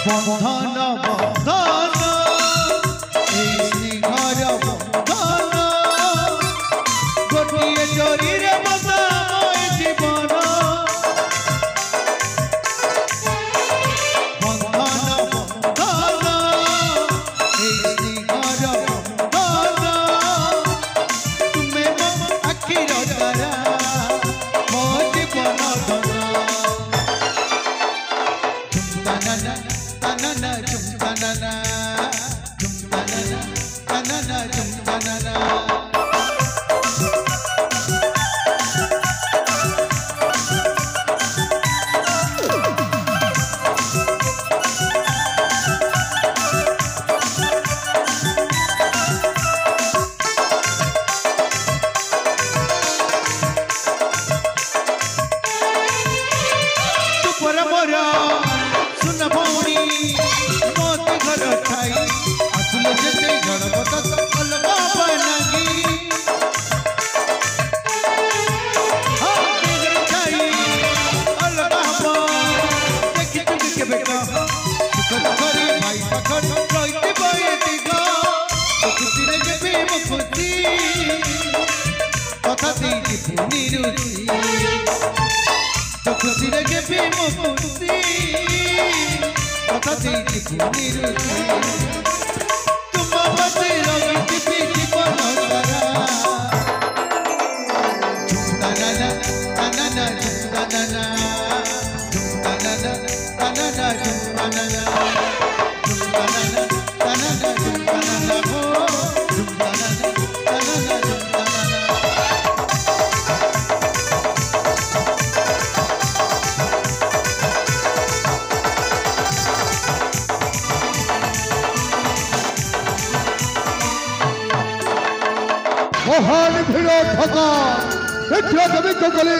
बंधन बंधन ए स्नेहर बंधन गोटे डोरी रे बंधा मोर जीवन बंधन बंधन ए स्नेहर बंधन तुम्हें मो आखिर तारा मो जीवन धन tanana jum tanana jum tanana tu por amor सुन भौणी मोती घर ठाई आसुले जेते गणपत अलगा बनगी हां घर ठाई अलगा बन देखि तुम के बेटा सुख करी भाई पखड़ रोइते बैठी गो खुशी रे के भी मुखती कथा देई पुनी रुचि खुशी रे के भी मुखती कथा देई पुनी रुचि तुम बसे रंगी पीठी पर तारा ताना ताना ताना ताना ताना ताना महान भिड़ो थका देखियो कभी को गले